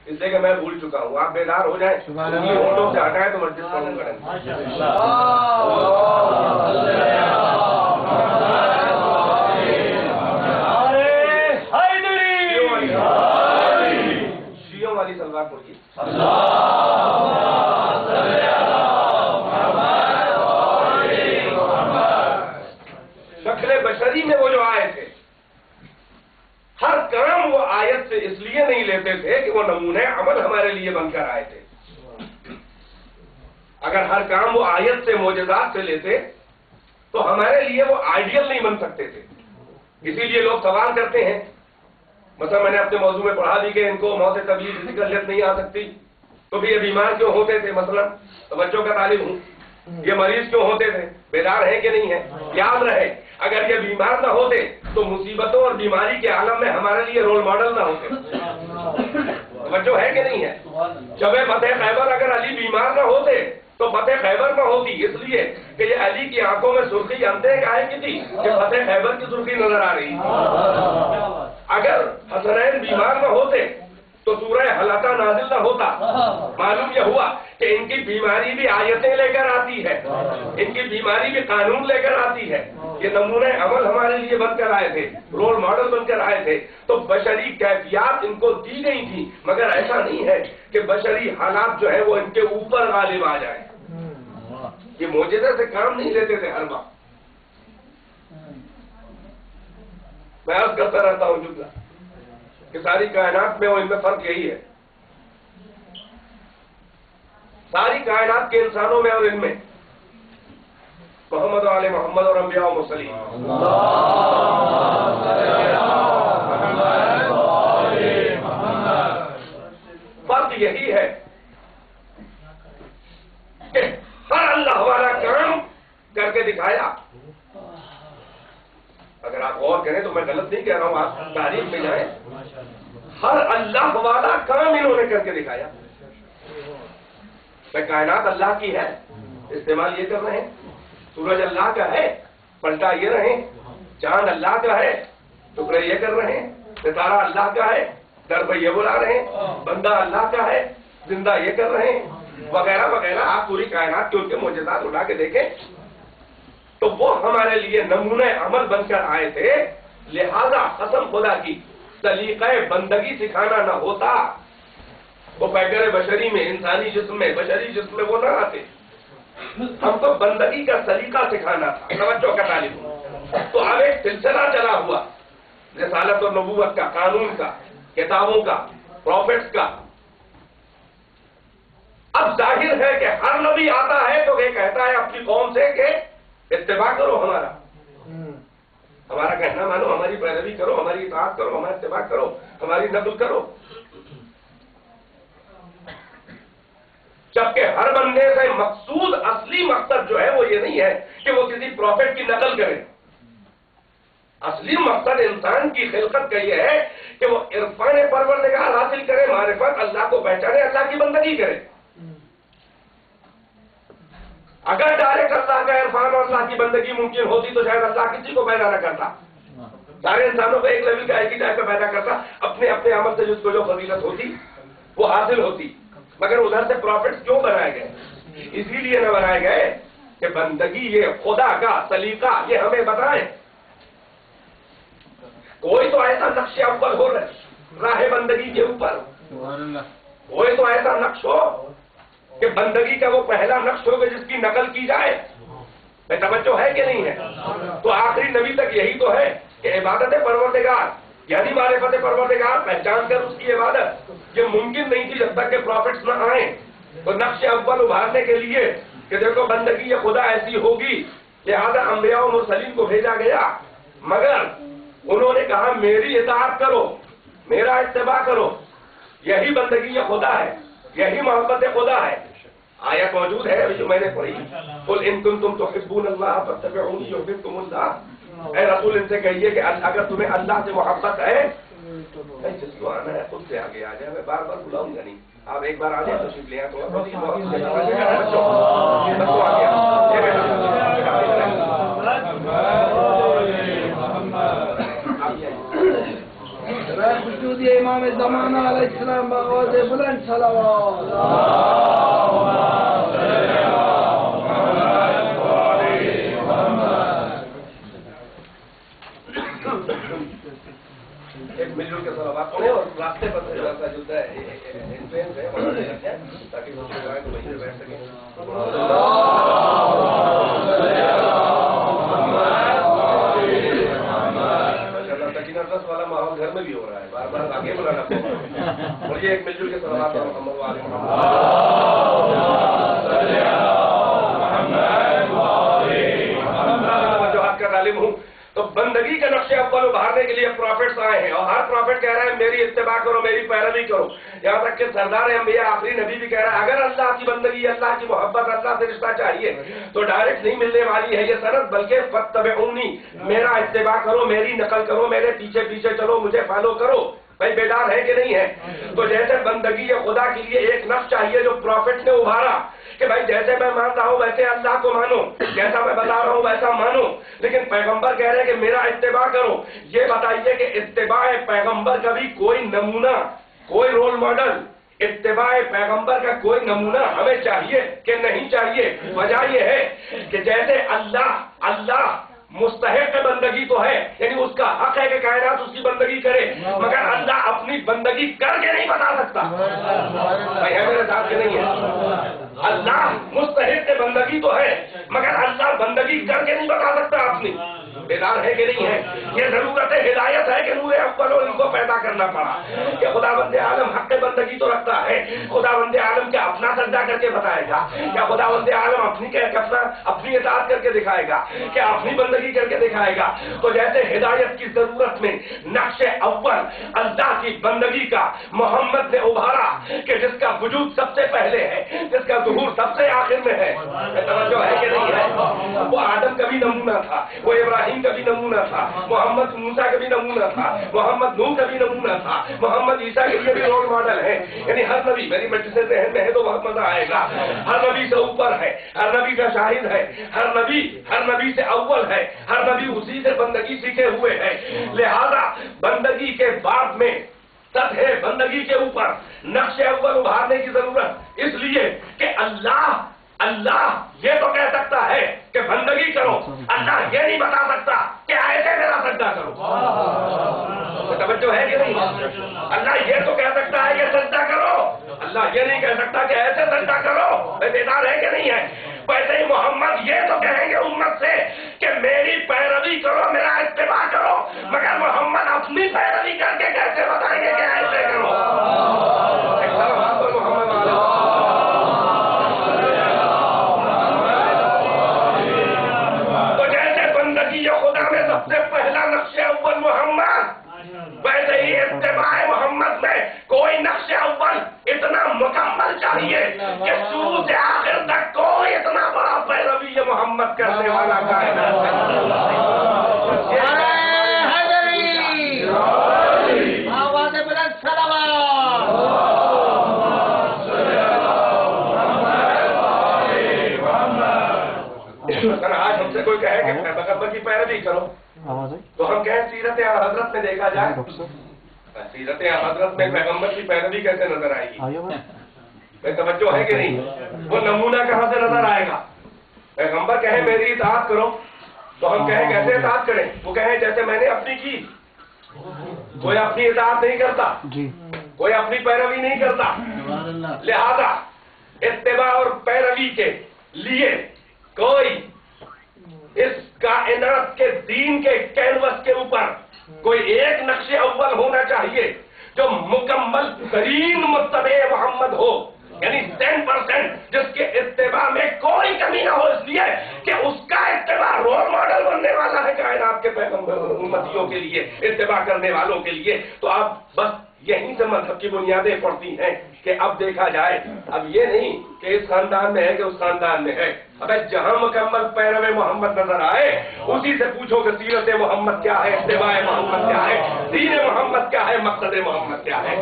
اس لیے کہ میں بھول چکا ہوں. آپ بیدار ہو جائیں, یہ ہونٹوں سے ہٹائیں تو مسجد قبول کریں. شیعوں والی سلوار پڑھیے. شکل بشری میں وہ جو آئے تھے, ہر کام وہ آیت سے اس لیے نہیں لیتے تھے کہ وہ نمونہ عمل ہمارے لیے بن کر آئے تھے. اگر ہر کام وہ آیت سے معجزات سے لیتے تو ہمارے لیے وہ آئیڈیل نہیں بن سکتے تھے. اسی لیے لوگ سوال کرتے ہیں, مثلا میں نے اپنے موضوع میں پڑھا دی کہ ان کو موت طبیعی فزیکل ڈیتھ نہیں آ سکتی, تو پھر یہ بیمار کیوں ہوتے تھے؟ مثلا توجہ کا طالب ہوں, یہ مریض کیوں ہوتے تھے؟ بیدار ہے کہ نہیں ہے؟ یاد رہے, اگر یہ بیمار نہ ہوتے تو مصیبتوں اور بیماری کے عالم میں ہمارے لیے رول ماڈل نہ ہوتے. توجہ ہے کہ نہیں ہے؟ جب فتح خیبر اگر علی بیمار نہ ہوتے تو فتح خیبر نہ ہوتی, اس لیے کہ یہ علی کی آنکھوں میں سرخی انتے کائے کی تھی کہ فتح خیبر کی سرخی نظر آ رہی تھی. اگر حسنین بیمار نہ ہوتے تو سورہ حلاقہ نازل نہ ہوتا. معلوم یہ ہوا کہ ان کی بیماری بھی آیتیں لے کر آتی ہے, ان کی بیماری بھی قانون لے کر آتی ہے. یہ نمونہ عمل ہمارے لیے بن کر آئے تھے, رول ماڈل بن کر آئے تھے. تو بشری کیفیات ان کو دی گئی تھی, مگر ایسا نہیں ہے کہ بشری حالات جو ہے وہ ان کے اوپر غالب آ جائیں. یہ معجزے سے کام نہیں لیتے تھے. ہر بار میں عرض کرتا رہتا ہوں جملہ کہ ساری کائنات میں اور ان میں فرق یہی ہے, ساری کائنات کے انسانوں میں اور ان میں محمد و آل محمد اور انبیاء و مرسلین, فرق یہی ہے کہ ہر اللہ والا کام کر کے دکھایا. اگر آپ غور کریں تو میں غلط نہیں کہہ رہا ہوں, آپ تاریخ میں جائیں, ہر اللہ والا کام انہوں نے کر کے دکھایا. کائنات اللہ کی ہے, استعمال یہ کر رہے ہیں. سورج اللہ کا ہے, پلٹا یہ رہے. چاند اللہ کا ہے, ٹکڑے یہ کر رہے ہیں. ستارہ اللہ کا ہے, در پہ یہ بلا رہے ہیں. بندہ اللہ کا ہے, زندہ یہ کر رہے ہیں, وغیرہ وغیرہ. آپ پوری کائنات کے ان کے معجزات اٹھا کے دیکھیں تو وہ ہمارے لیے نمونہ عمل بن کر آئے تھے. لہذا قسم خدا کی سلیقہ بندگی سکھانا نہ ہوتا وہ پیکر بشری میں, انسانی جسم میں, بشری جسم میں وہ نہ آتے. ہم کو بندگی کا سلیقہ سکھانا تھا. توجہ کا طالب ہوں. تو اب ایک سلسلہ چلا ہوا رسالت اور نبوت کا, قانون کا, کتابوں کا, پروفٹس کا. اب ظاہر ہے کہ ہر نبی آتا ہے تو یہ کہتا ہے اپنی قوم سے کہ اتباع کرو, ہمارا کہنا مانو, ہماری پیروی کرو, ہماری اطاعت کرو, ہمارا اتباع کرو, ہماری نقل کرو. جبکہ ہر بندے سے مقصود, اصلی مقصد جو ہے وہ یہ نہیں ہے کہ وہ کسی پروفٹ کی نقل کرے. اصلی مقصد انسان کی خلقت کا یہ ہے کہ وہ عرفان پروردگار حاصل کرے, معرفت, اللہ کو پہچانے, اللہ کی بندگی کرے. اگر ڈائریکٹ اللہ کا عرفان اور اللہ کی بندگی ممکن ہوتی تو شاید اللہ کسی کو پیدا نہ کرتا, سارے انسانوں کو ایک لیول کا ایک ہی ٹائپ کا پیدا کرتا, اپنے اپنے عمل سے جس کو جو فضیلت ہوتی وہ حاصل ہوتی. مگر ادھر سے پروفٹس کیوں بنائے گئے؟ اسی لیے نہ بنائے گئے کہ بندگی یہ خدا کا سلیقہ یہ ہمیں بتائیں. کوئی تو ایسا نقش اول ہو راہ بندگی کے اوپر, کوئی تو ایسا نقش ہو کہ بندگی کا وہ پہلا نقش ہوگا جس کی نقل کی جائے. میں توجہ ہے کہ نہیں ہے؟ تو آخری نبی تک یہی تو ہے کہ عبادت پروردگار یعنی معرفت پروردگار, پہچان کر اس کی عبادت, یہ ممکن نہیں تھی جب تک کہ پروفٹس نہ آئیں. تو نقش اول ابھارنے کے لیے کہ دیکھو بندگی یہ خدا ایسی ہوگی, لہذا انبیاء و مرسلین کو بھیجا گیا. مگر انہوں نے کہا میری اطاعت کرو, میرا اتباع کرو, یہی بندگی یہ خدا ہے, یہی محبت خدا ہے. آیت موجود ہے جو میں نے پڑھی, قل ان کنتم تحبون اللہ فاتبعونی یحببکم اللہ. اے رسول ان سے کہیے کہ اگر تمہیں اللہ سے محبت ہے, جس کو آنا ہے خود سے آگے آ جائے, میں بار بار بلاؤں گا نہیں. آپ ایک بار آ جائیں تو سیکھ لیں تو موجودی امام زمانہ علیہ السلام بآواز بلند صلوات. ایک مل جل کے صلوات پڑھیں اور راستے پر جو ہے انفلوئنس ہے وہاں سے رکھیں تاکہ وہ جائیں تو وہیں پہ بیٹھ سکیں. والا ماحول گھر میں بھی ہو رہا ہے, بار بار آگے بلانا پڑ رہا ہے. اور یہ ایک مل جل کے صلوات اور محمد وآل محمد وجوہات کا عالم ہوں. تو بندگی کے نقش اول ابھارنے کے لیے پروفٹس آئے ہیں اور ہر پروفٹ کہہ رہا ہے میری اتباع کرو, میری پیروی کرو. یہاں تک کہ سردار انبیاء آخری نبی بھی کہہ رہا ہے اگر اللہ کی بندگی, اللہ کی محبت, اللہ سے رشتہ چاہیے تو ڈائریکٹ نہیں ملنے والی ہے یہ سند, بلکہ فاتبعونی, میرا اتباع کرو, میری نقل کرو, میرے پیچھے پیچھے چلو, مجھے فالو کرو. بھائی بیدار ہے کہ نہیں ہے؟ تو جیسے بندگی خدا کے لیے ایک نقش چاہیے جو پروفٹ نے ابھارا کہ بھائی جیسے میں مان رہا ہوں ویسے اللہ کو مانو, جیسا میں بتا رہا ہوں ویسا مانو. لیکن پیغمبر کہہ رہے ہیں کہ میرا اتباع کرو. یہ بتائیے کہ اتباع پیغمبر کا بھی کوئی نمونہ, کوئی رول ماڈل, اتباع پیغمبر کا کوئی نمونہ ہمیں چاہیے کہ نہیں چاہیے؟ وجہ یہ ہے کہ جیسے اللہ مستحق بندگی تو ہے, یعنی اس کا حق ہے کہ کائنات اس کی بندگی کرے, مگر اللہ اپنی بندگی کر کے نہیں بتا سکتا. بھائی ہے میرے ساتھ کہ نہیں ہے؟ اللہ مستحق بندگی تو ہے مگر اللہ بندگی کر کے نہیں بتا سکتا اپنی. بیدار ہے کہ نہیں ہے؟ یہ ضرورت ہدایت ہے کہ نور اول ان کو پیدا کرنا پڑا کہ خدا بند عالم حق بندگی تو رکھتا ہے. خدا بند عالم کیا اپنا سجدہ کر کے بتائے گا؟ کیا خدا بند عالم اپنی اطاعت کر کے دکھائے گا؟ کیا اپنی بندگی کر کے دکھائے گا؟ تو جیسے ہدایت کی ضرورت میں نقش اول اللہ کی بندگی کا محمد نے ابھارا کہ جس کا وجود سب سے پہلے ہے, جس کا ظہور سب سے آخر میں ہے. توجہ ہے کہ نہیں ہے؟ وہ آدم کا بھی نمونہ تھا, وہ ابراہیم کا بھی نمونہ تھا, محمد موسیٰ کا بھی نمونہ تھا, محمد نوح کا بھی نمونہ تھا, محمد عیسیٰ کے لیے بھی رول ماڈل ہے. یعنی ہر نبی, میری مٹی سے ذہن میں ہے تو بہت مزہ آئے گا, ہر نبی سے اوپر ہے, ہر نبی کا شاہد ہے, ہر نبی سے اول ہے, ہر نبی اسی سے بندگی سیکھے ہوئے ہے. لہذا بندگی کے بعد میں سطح بندگی کے اوپر نقش اول ابھارنے کی ضرورت اس لیے کہ اللہ یہ تو کہہ سکتا ہے کہ بندگی کرو, اللہ یہ نہیں بتا سکتا کہ ایسے میرا سجدہ کرو. توجہ ہے کہ نہیں؟ اللہ یہ تو کہہ سکتا ہے کہ سجدہ کرو, اللہ یہ نہیں کہہ سکتا کہ ایسے سجدہ کرو. بیدار ہے کہ نہیں ہے؟ ویسے ہی محمد یہ تو کہیں گے امت سے کہ میری پیروی کرو, میرا اتباع کرو, مگر محمد اپنی پیروی کر کے کیسے بتائیں گے کہ ایسے کرو؟ تو جیسے بندگی خدا میں سب سے پہلا نقش اول محمد, ویسے ہی اتباع محمد میں کوئی نقش اول اتنا مکمل چاہیے کہ شروع سے آخر تک کوئی اتنا بڑا پیروی یہ محمد کرنے والا کائنات آج ہم سے کوئی کہے کہ پیغمبر کی پیروی کرو تو ہم کہیں سیرت حضرت میں دیکھا جائے, سیرت حضرت میں پیغمبر کی پیروی کیسے نظر آئے گی؟ توجہ ہے کہ نہیں؟ وہ نمونہ کہاں سے نظر آئے گا؟ پیغمبر کہیں میری اطاعت کرو تو ہم کہیں کیسے اطاعت کریں؟ وہ کہیں جیسے میں نے اپنی کی. کوئی اپنی اطاعت نہیں کرتا, کوئی اپنی پیروی نہیں کرتا. لہذا اتباع اور پیروی کے لیے کوئی اس کائنات کے دین کے کینوس کے اوپر کوئی ایک نقش اول ہونا چاہیے جو مکمل ترین متبع محمد ہو, یعنی 10% جس کے اتباع میں کوئی کمی نہ ہو, اس لیے کہ اس کا اتباع رول ماڈل بننے والا ہے کائنات کے پیغمبر امتیوں کے لیے, اتباع کرنے والوں کے لیے. تو اب بس یہیں سے مذہب کی بنیادیں پڑتی ہیں کہ اب دیکھا جائے, اب یہ نہیں کہ اس خاندان میں ہے کہ اس خاندان میں ہے. اب جہاں مکمل پیرو محمد نظر آئے اسی سے پوچھو کہ سیرت محمد کیا ہے, اتباع محمد کیا ہے, دین محمد کیا ہے, مقصد محمد کیا ہے.